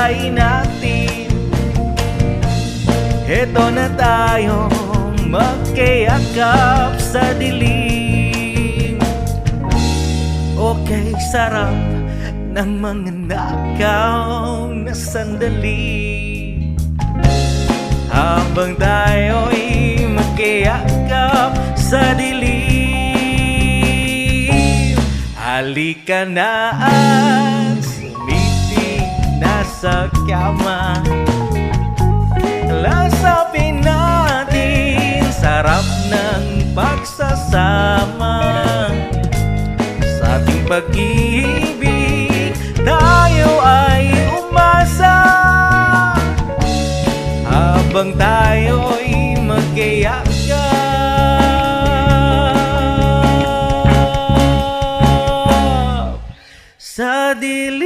buhay natin. Eto na tayong magkayakap sa dilim. Okay, sarap ng mga nakaw na sandali. Habang tayo'y magkayakap sa dilim, halika na at sumiti na sa kama. Lasapin natin sarap ng pagsasama. Sa ating pag-ibig tayo ay umasa. Habang tayo